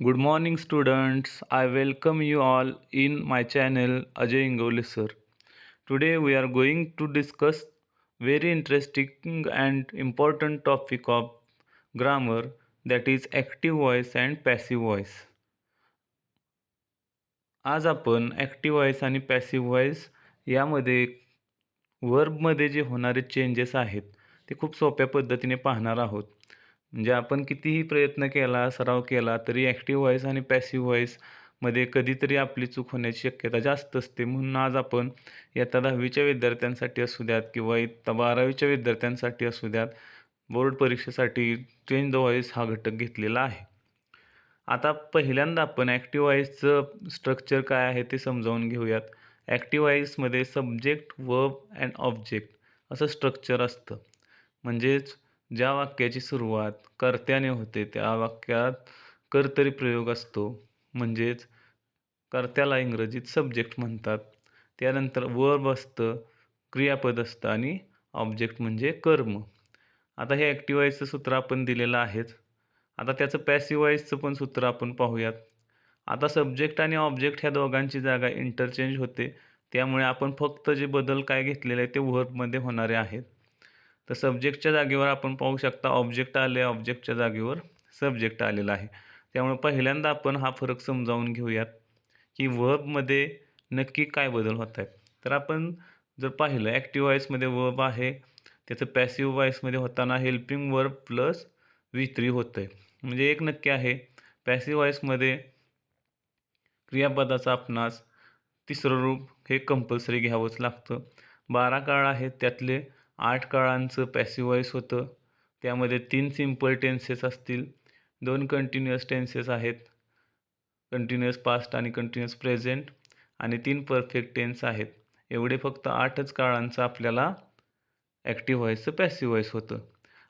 Good morning, students. I welcome you all in my channel Ajay Ingole sir. Today we are going to discuss very interesting and important topic of grammar, that is active voice and passive voice. आज आपण active voice आणि passive voice यामध्ये वर्बमध्ये जे होणारे changes आहेत ते खूप सोप्या पद्धतीने पाहणार आहोत. म्हणजे आपण कितीही प्रयत्न केला, सराव केला तरी ॲक्टिव्ह व्हॉईस आणि पॅसिव्ह व्हॉईसमध्ये कधीतरी आपली चूक होण्याची शक्यता जास्त असते. म्हणून आज आपण इयत्ता 10वीच्या विद्यार्थ्यांसाठी असू द्यात किंवा इयत्ता 12वीच्या विद्यार्थ्यांसाठी असू द्यात, बोर्ड परीक्षेसाठी चेंज द व्हॉईस हा घटक घेतलेला आहे. आता पहिल्यांदा आपण ॲक्टिव्ह व्हॉईसचं स्ट्रक्चर काय आहे ते समजावून घेऊयात. ॲक्टिव्ह व्हॉईसमध्ये सब्जेक्ट, वर्ब अँड ऑब्जेक्ट असं स्ट्रक्चर असतं. म्हणजेच ज्या वाक्याची सुरुवात कर्त्याने होते त्या वाक्यात कर्तरी प्रयोग असतो. म्हणजेच कर्त्याला इंग्रजीत सब्जेक्ट म्हणतात. त्यानंतर वर्ब असतं, क्रियापद असतं आणि ऑब्जेक्ट म्हणजे कर्म. आता हे ॲक्टिव्ह व्हॉईसचं सूत्र आपण दिलेलं आहेच. आता त्याचं पॅसिव्ह व्हॉईसचं पण सूत्र आपण पाहूयात. आता सब्जेक्ट आणि ऑब्जेक्ट ह्या दोघांची जागा इंटरचेंज होते. त्यामुळे आपण फक्त जे बदल काय घेतलेले आहे ते व्हर्बमध्ये होणारे आहेत. तर सब्जेक्टच्या जागेवर आपण पाहू शकता ऑब्जेक्ट आले, ऑब्जेक्टच्या जागेवर सब्जेक्ट आलेला आहे. त्यामुळे पहिल्यांदा आपण हा फरक समजावून घेऊयात की व्हर्बमध्ये नक्की काय बदल होत आहेत. तर आपण जर पाहिलं ॲक्टिव्ह व्हॉईसमध्ये वर्ब आहे, त्याचं पॅसिव्ह व्हॉईसमध्ये होताना हेल्पिंग वर्ब प्लस V3 होतं आहे. म्हणजे एक नक्की आहे पॅसिव्ह व्हॉईसमध्ये क्रियापदाचं आपणास तिसरं रूप हे कंपल्सरी घ्यावंच लागतं. 12 काळ आहेत त्यातले 8 काळांचं पॅसिव्ह व्हॉईस होतं. त्यामध्ये 3 सिम्पल टेन्सेस असतील, 2 कंटिन्युअस टेन्सेस आहेत, कंटिन्युअस पास्ट आणि कंटिन्युअस प्रेझेंट आणि 3 परफेक्ट टेन्स आहेत. एवढे फक्त 8च काळांचं आपल्याला ॲक्टिव्ह व्हॉईसचं पॅसिव्ह व्हॉईस होतं.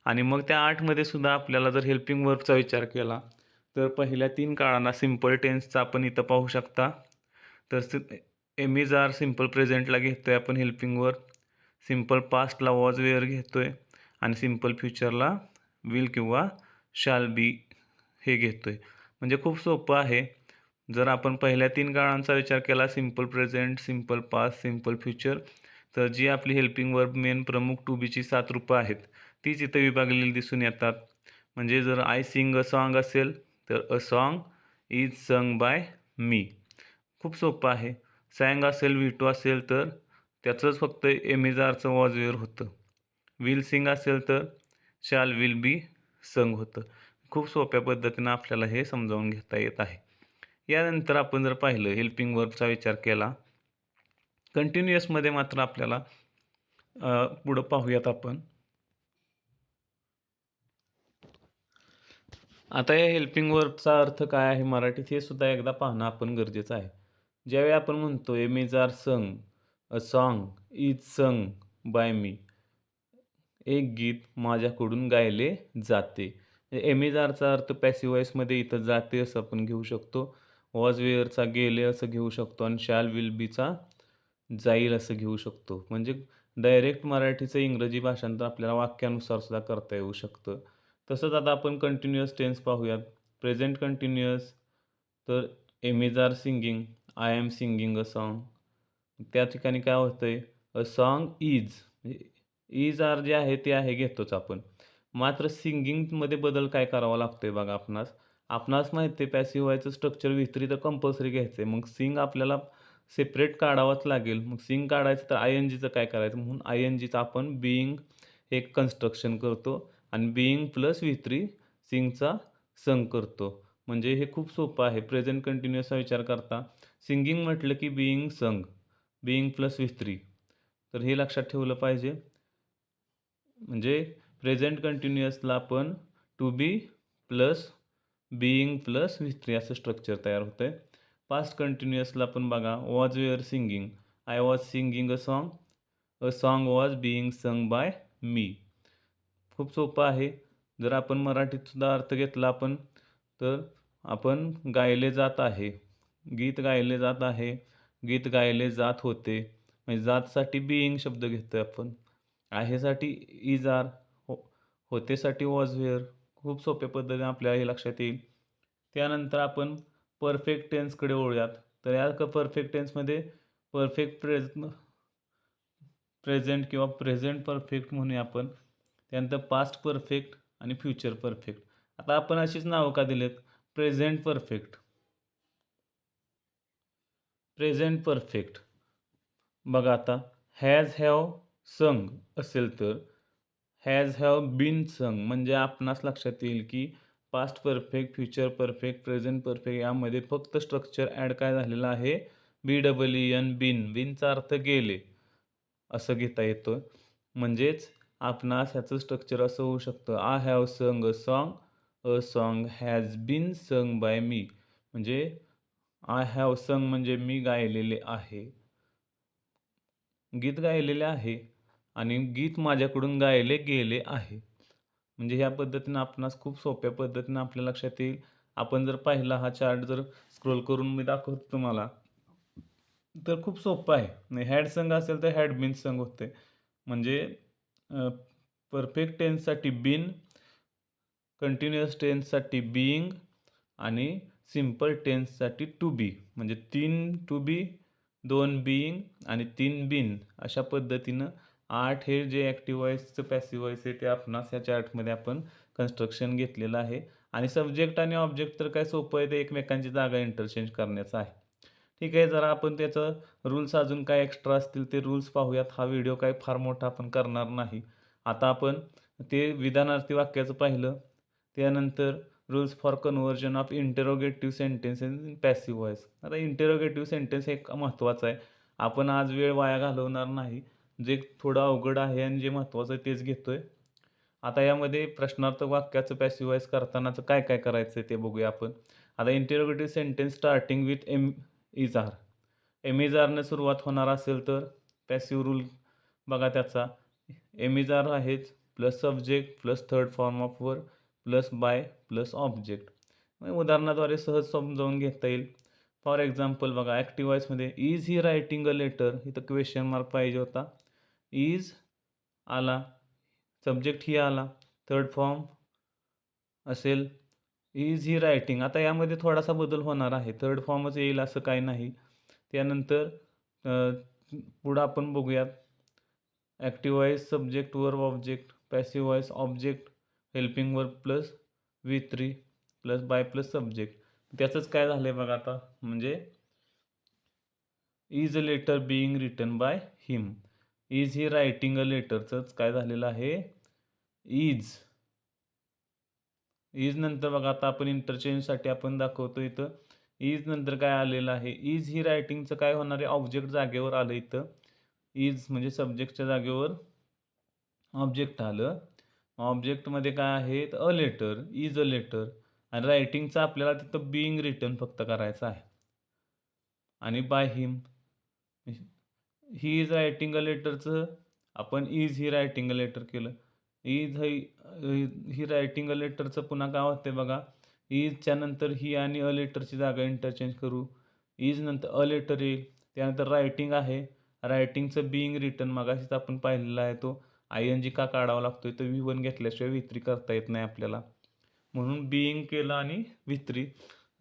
आणि मग त्या 8मध्ये सुद्धा आपल्याला जर हेल्पिंग वर्बचा विचार केला तर पहिल्या 3 काळांना सिम्पल टेन्सचा आपण इथं पाहू शकता. तर एम इज आर सिम्पल प्रेझेंटला घेतो आहे आपण हेल्पिंग वर्ब, सिम्पल पास्टला वॉज वेअर घेतो आहे आणि सिम्पल फ्युचरला विल किंवा शाल बी हे घेतो आहे. म्हणजे खूप सोपं आहे. जर आपण पहिल्या 3 काळांचा विचार केला simple present, simple past, simple future, तर जी आपली हेल्पिंग वर्ब मेन प्रमुख टू बीची 7 रूपं आहेत तीच इथं विभागलेली दिसून येतात. म्हणजे जर आय सिंग अ सॉन्ग असेल तर a song is sung by me. खूप सोपं आहे. सॅंग असेल, व्हिटो असेल तर त्याचंच फक्त एमेजारचं वॉज वेअर होतं. विल सिंग असेल तर शाल विल बी संग होतं. खूप सोप्या पद्धतीनं आपल्याला हे समजावून घेता येत आहे. यानंतर आपण जर पाहिलं हेल्पिंग वर्बचा विचार केला, कंटिन्युअसमध्ये मात्र आपल्याला पुढं पाहूयात आपण. आता या हेल्पिंग वर्बचा अर्थ काय आहे मराठीत हे सुद्धा एकदा पाहणं आपण गरजेचं आहे. ज्यावेळी आपण म्हणतो M is are sung, a song is sung by me, एक गीत माझ्याकडून गायले जाते. एम इज आरचा अर्थ पॅसिव्ह व्हॉईसमध्ये इथं जाते असं आपण घेऊ शकतो. वॉज वेअरचा गेले असं घेऊ शकतो आणि शॅल विल बीचा जाईल असं घेऊ शकतो. म्हणजे डायरेक्ट मराठीचं इंग्रजी भाषांतर आपल्याला वाक्यानुसार सुद्धा करता येऊ शकतं. तसंच आता आपण कंटिन्युअस टेन्स पाहूयात. प्रेझेंट कंटिन्युअस तर am is are singing, I am singing a song. त्या ठिकाणी काय होतंय, a song is, is are जे आहे ते आहे घेतोच आपण. मात्र सिंगिंगमध्ये बदल काय करावा लागतोय बघा आपणास. आपणास माहिती आहे पॅसिव्ह व्हॉईसचं स्ट्रक्चर V3 तर कंपल्सरी घ्यायचं आहे. मग सिंग आपल्याला सेपरेट काढावाच लागेल. मग सिंग काढायचं तर आय-एन-जीचं काय करायचं, म्हणून आय-एन-जीचं आपण बीइंग एक कन्स्ट्रक्शन करतो आणि बीइंग प्लस V3 सिंगचा संग करतो. म्हणजे हे खूप सोपं आहे. प्रेझेंट कंटिन्युअसचा विचार करता सिंगिंग म्हटलं की बीइंग संग, बीइंग प्लस V3. तर हे लक्षात ठेवलं पाहिजे. म्हणजे प्रेझेंट कंटिन्युअसला आपण to be plus being plus V3 असं स्ट्रक्चर तयार होतं आहे. पास्ट कंटिन्युअसला पण बघा was were singing, I was singing a song was being sung by me. खूप सोपं आहे. जर आपण मराठीतसुद्धा अर्थ घेतला आपण तर आपण गायले जात आहे, गीत गायले जात आहे, गीत गायले जात होते. म्हणजे जातसाठी बीइंग शब्द घेतो आहे आपण. आहेसाठी इज आर, होतेसाठी वॉज वेअर. खूप सोप्या पद्धतीने आपल्याला हे लक्षात येईल. त्यानंतर आपण परफेक्ट टेन्सकडे वळूयात. तर या परफेक्ट टेन्समध्ये परफेक्ट प्रेझेंट किंवा प्रेझेंट परफेक्ट म्हणूया आपण. त्यानंतर पास्ट परफेक्ट आणि फ्युचर परफेक्ट. आता आपण अशीच नावं का दिलेत? Present perfect. प्रेझेंट परफेक्ट बघा आता हॅज हॅव संग असेल तर हॅज हॅव बीन संग म्हणजे आपणास लक्षात येईल की past perfect, future perfect, present perfect यामध्ये फक्त स्ट्रक्चर ॲड काय झालेलं आहे? BEEN bin. बीनचा अर्थ गेले असं घेता येतं. म्हणजेच आपणास ह्याचं स्ट्रक्चर असं होऊ शकतं. I have sung a song. A song has been sung by me. म्हणजे आय हॅव संग म्हणजे मी गायलेले आहे. गीत गायलेले आहे आणि गीत माझ्याकडून गायले गेले आहे. म्हणजे ह्या पद्धतीनं आपणास खूप सोप्या पद्धतीनं आपल्या लक्षात येईल. आपण जर पाहिला हा चार्ट जर स्क्रोल करून मी दाखवतो तुम्हाला, तर खूप सोपं आहे. हॅड संग असेल तर हॅड बीन संग होते. म्हणजे परफेक्ट टेन्ससाठी बीन, कंटिन्युअस टेन्ससाठी बीइंग आणि सिंपल टेन्ससाठी टू बी. म्हणजे 3 टू बी, 2 बीइंग आणि 3 बीन अशा पद्धतीनं 8 हे जे ॲक्टिव्ह व्हॉईसचं पॅसिव्ह व्हॉईस आहे ते आपणास या चार्टमध्ये आपण कन्स्ट्रक्शन घेतलेलं आहे. आणि सब्जेक्ट आणि ऑब्जेक्ट तर काय सोपं आहे, ते एकमेकांची जागा इंटरचेंज करण्याचं आहे. ठीक आहे, जरा आपण त्याचं रूल्स अजून काय एक्स्ट्रा असतील ते रूल्स पाहूयात. हा व्हिडिओ काय फार मोठा आपण करणार नाही. आता आपण ते विधानार्थी वाक्याचं पाहिलं. त्यानंतर rules for conversion of interrogative sentence in passive voice. आता इंटरोगेटिव्ह सेंटेन्स हे महत्त्वाचं आहे. आपण आज वेळ वाया घालवणार नाही. जे थोडं अवघड आहे आणि जे महत्त्वाचं आहे तेच घेतोय. आता यामध्ये प्रश्नार्थक वाक्याचं पॅसिव्ह व्हॉईस करतानाचं काय काय करायचं आहे ते बघूया आपण. आता interrogative sentence starting with is are. Is आरने सुरुवात होणार असेल तर पॅसिव्ह रूल बघा त्याचा. इज आर आहेच plus subject plus third form of verb plus by plus object. उदाहरणाद्वारे सहज समजावून घेता येईल. फॉर एक्झाम्पल बघा ॲक्टिव्ह व्हॉईसमध्ये is he writing a letter, इथं क्वेश्चन मार्क पाहिजे होता. इज आला, सब्जेक्ट ही आला, थर्ड फॉर्म असेल इज ही रायटिंग. आता यामध्ये थोडासा बदल होणार आहे. थर्ड फॉर्मच येईल असं काही नाही. त्यानंतर पुढं आपण बघूयात. Active voice subject verb object, passive voice object helping verb plus V3 plus by plus subject. त्याचंच काय झालं आहे बघा आता. म्हणजे is a letter being written by him. Is he writing a लेटरचंच काय झालेलं आहे इज. इज नंतर बघा आता आपण इंटरचेंजसाठी आपण दाखवतो इथं. इज नंतर काय आलेलं आहे इज ही रायटिंगचं काय होणार आहे ऑब्जेक्ट जागेवर आलं इथं. इज म्हणजे सब्जेक्टच्या जागेवर ऑब्जेक्ट आलं. ऑब्जेक्टमध्ये काय आहे a letter, is a letter. आणि रायटिंगचं आपल्याला तिथं बिईंग रिटर्न फक्त करायचं आहे. आणि by him, he is writing a लेटरचं आपण is he writing a letter केलं. इज ही रायटिंग अ लेटरचं पुन्हा काय होते बघा. इजच्या नंतर ही आणि अ लेटरची जागा इंटरचेंज करू. इज नंतर अ लेटर येईल. त्यानंतर रायटिंग आहे. रायटिंगचं बिईंग रिटर्न मगाशीच आपण पाहिलेला आहे तो ING का काढावा लागतोय तर V1 घेतल्याशिवाय V3 करता येत नाही आपल्याला. म्हणून बिईंग केलं आणि V3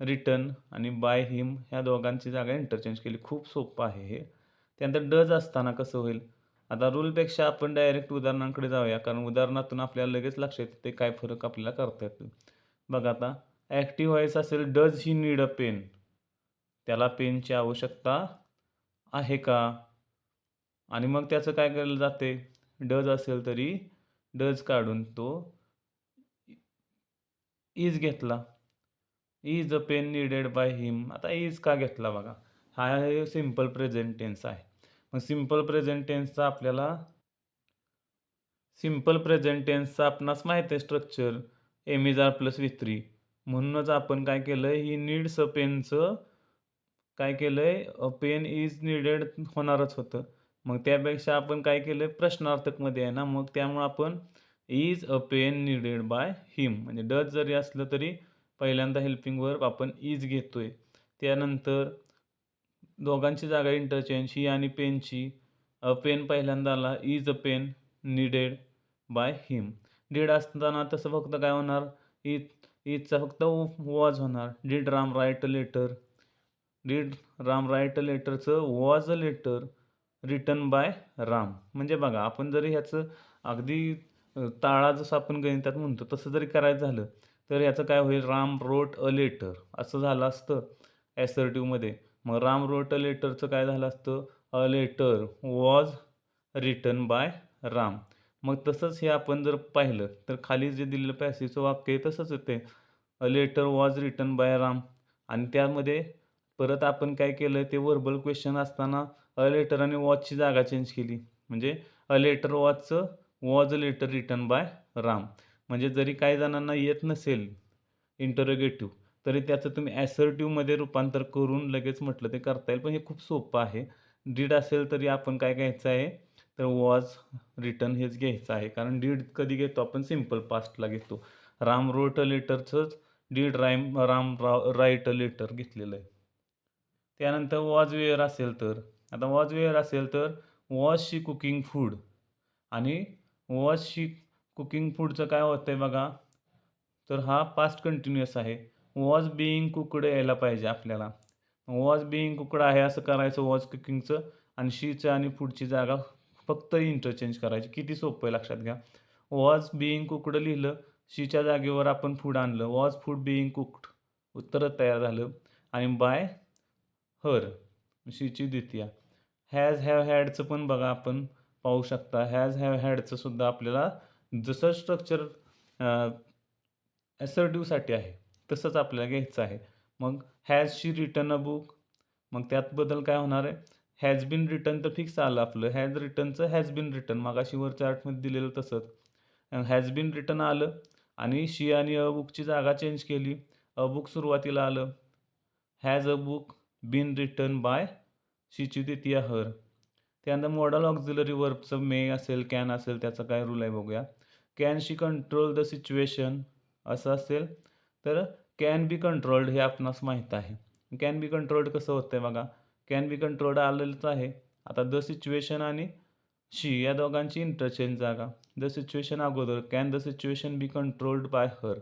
रिटर्न आणि बाय हिम ह्या दोघांची जागा इंटरचेंज केली. खूप सोपं आहे हे. त्यानंतर डज असताना कसं होईल. आता रूलपेक्षा आपण डायरेक्ट उदाहरणांकडे जाऊया, कारण उदाहरणातून आपल्याला लगेच लक्षात येते काय फरक आपल्याला करता येतो. बघा आता ॲक्टिव्ह व्हॉईस असेल does he need a pen. त्याला पेनची आवश्यकता आहे का? आणि मग त्याचं काय केलं जाते डज असेल तरी डज काढून तो इज घेतला. Is a pen needed by him. आता इज का घेतला बघा. हा आहे सिम्पल प्रेझेंट टेन्स आहे. मग सिम्पल प्रेझेंट टेन्सचा आपल्याला आपणास माहीत आहे structure is R plus V3. म्हणूनच आपण काय केलं ही नीड्स अ पेनचं काय केलं आहे पेन इज नीडेड होणारच होतं. मग त्यापेक्षा आपण काय केलं प्रश्नार्थकमध्ये आहे ना, मग त्यामुळं आपण is a pen needed by him म्हणजे डज जरी असलं तरी पहिल्यांदा हेल्पिंग वर्ब आपण इज घेतोय. त्यानंतर दोघांची जागा इंटरचेंज ही आणि पेनची. पेन पहिल्यांदा आला is a pen needed by him. Did असताना तसं फक्त काय होणार इजचा फक्त वॉज होणार. Did Ram write a letter. Did Ram write a लेटरचं was a letter written by Ram. म्हणजे बघा आपण जरी ह्याचं अगदी ताळा जसं आपण गणितात म्हणतो तसं जरी करायचं झालं, तर याचं काय होईल, राम रोट अ लेटर असं झालं असतं ॲसर्टिव्हमध्ये. मग राम रोट अ लेटरचं काय झालं असतं, a letter was written by Ram. मग तसंच हे आपण जर पाहिलं तर खाली जे दिलेलं पॅसेजचं वाक्य आहे तसंच येते, a letter was written by Ram. आणि त्यामध्ये परत आपण काय केलं, ते व्हर्बल क्वेश्चन असताना अ लेटर आणि वॉजची जागा चेंज केली. म्हणजे अ लेटर वॉजचं was a letter written by Ram. म्हणजे जरी काही जणांना येत नसेल इंटरोगेटिव्ह, तरी त्याचं तुम्ही ॲसर्टिव्हमध्ये रूपांतर करून लगेच म्हटलं ते करता येईल. पण हे खूप सोपं आहे. डीड असेल तरी आपण काय घ्यायचं आहे, तर वॉज रिटन हेच घ्यायचं आहे. कारण डीड कधी घेतो आपण, सिंपल पास्टला घेतो. राम रोट अ लेटरचंच did Ram write a letter घेतलेलं आहे. त्यानंतर वॉज वेअर असेल तर, आता वॉज वेअर असेल तर वॉज शी कुकिंग फूड. आणि वॉज शी कुकिंग फूडचं काय होतं आहे बघा, तर हा पास्ट कंटिन्यूअस आहे. वॉज बिईंग कुक्ड यायला पाहिजे आपल्याला. वॉज बिईंग कुक्ड आहे असं करायचं वॉज कुकिंगचं, आणि शीचं आणि फूडची जागा फक्त इंटरचेंज करायची. किती सोपं आहे लक्षात घ्या. वॉज बिईंग कुक्ड लिहिलं, शीच्या जागेवर आपण फूड आणलं, वॉज फूड बिईंग कुक्ड, उत्तर तयार झालं. आणि बाय हर, शीची द्वितीया. हॅज हॅव हॅडचं पण बघा आपण पाहू शकता. हॅज हॅव हॅडचं सुद्धा आपल्याला जसं स्ट्रक्चर ॲसर्टिव्हसाठी आहे तसंच आपल्याला घ्यायचं आहे. मग has she written a book, मग त्यात बदल काय होणार आहे, हॅज बीन रिटन तर फिक्स आलं आपलं, हॅज रिटनचं हॅज बीन रिटन मागाशी वर चार्टमध्ये दिलेलं तसंच. हॅज बीन रिटन आलं आणि शी आणि अ बुकची जागा चेंज केली. अ बुक सुरुवातीला आलं. Has a book been written by, शीची द्वितीया हर. त्यानंतर मॉडल ऑक्झिलरी वर्बचं मे असेल, कॅन असेल, त्याचा काय रूल आहे बघूया. Can she control the situation असं असेल तर कॅन बी कंट्रोल्ड हे आपणास माहीत आहे. कॅन बी कंट्रोल्ड कसं होतं आहे बघा, कॅन बी कंट्रोल्ड आलेलंच आहे. आता द सिच्युएशन आणि शी या दोघांची इंटरचेंज जागा. द सिच्युएशन अगोदर, can the situation be controlled by her.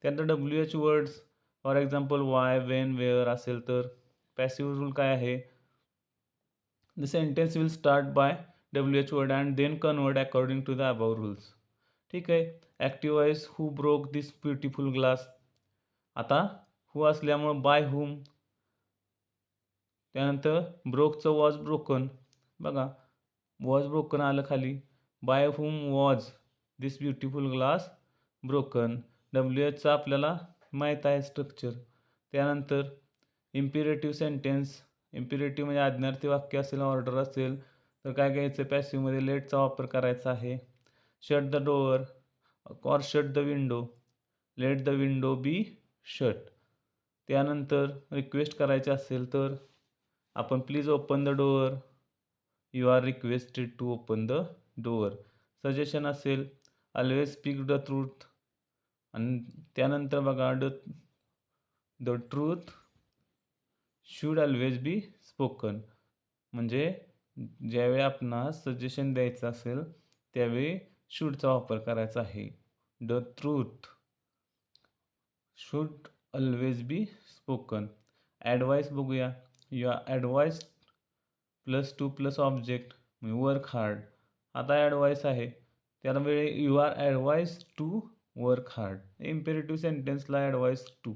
त्यानंतर W H words, for example why, when, where असेल तर पॅसिव्ह रूल काय आहे, the sentence will start by W H word and then convert according to the above rules. ठीक आहे. Active voice, who broke this beautiful glass. आता who असल्यामुळं by whom. त्यानंतर ब्रोकचं वॉज ब्रोकन. बघा वॉज ब्रोकन आलं खाली. By hmm was this beautiful glass broken. W एचचा आपल्याला माहीत आहे स्ट्रक्चर. त्यानंतर इम्पिरेटिव्ह सेंटेन्स. इम्पिरेटिव्ह म्हणजे आज्ञार्थी वाक्य असेल, ऑर्डर असेल तर काय घ्यायचं, पॅसिव्हमध्ये लेटचा वापर करायचा आहे. Shut the door or shut the window. Let the window be shut. त्यानंतर रिक्वेस्ट करायची असेल तर आपण please open the door, you are requested to open the door. Suggestion असेल, ऑलवेज स्पीक द ट्रूथ. आणि त्यानंतर बघा the truth should always be spoken. म्हणजे ज्यावेळी आपणास सजेशन द्यायचं असेल त्यावेळी शूडचा वापर करायचा आहे. The truth should always be spoken. Advice बघूया. You are advise plus to plus object म्हणजे वर्क हार्ड. आता ॲडवाईस आहे त्याला वेळी you are advise to work hard. Imperative सेंटेन्सला advise to.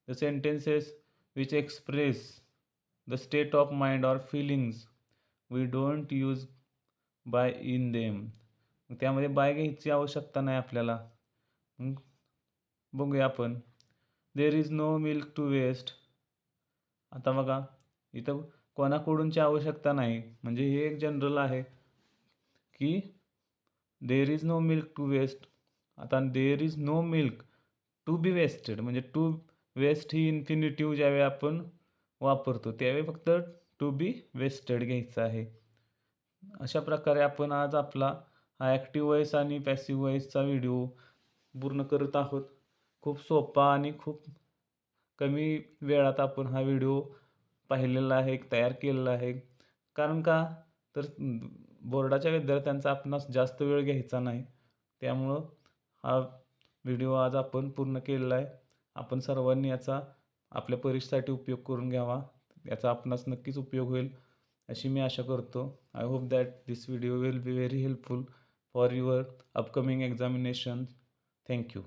The sentences which express the state of mind or feelings we don't use by in them. त्यामध्ये by घ्यायची आवश्यकता नाही आपल्याला. बघूया आपण. There is no milk to waste. आता बघा इथं कोणाकडूनची आवश्यकता नाही, म्हणजे हे एक जनरल आहे की there is no milk to waste. आता there is no milk to be wasted, म्हणजे टू वेस्ट ही इन्फिनिटिव्ह ज्यावेळी आपण वापरतो त्यावेळी फक्त टू बी वेस्टेड घ्यायचं आहे. अशा प्रकारे आपण आज आपला हा ॲक्टिव्ह वॉईस आणि पॅसिव्ह वॉईसचा व्हिडिओ पूर्ण करत आहोत. खूप सोपा आणि खूप कमी वेळात आपण हा व्हिडिओ पाहिलेला आहे, तयार केलेला आहे. कारण का तर बोर्डाच्या विद्यार्थ्यांचा आपणास जास्त वेळ घ्यायचा नाही, त्यामुळं हा व्हिडिओ आज आपण पूर्ण केलेला आहे. आपण सर्वांनी याचा आपल्या परीक्षेसाठी उपयोग करून घ्यावा. याचा आपणास नक्कीच उपयोग होईल अशी मी आशा करतो. I hope that this video will be very helpful for your upcoming examination. Thank you.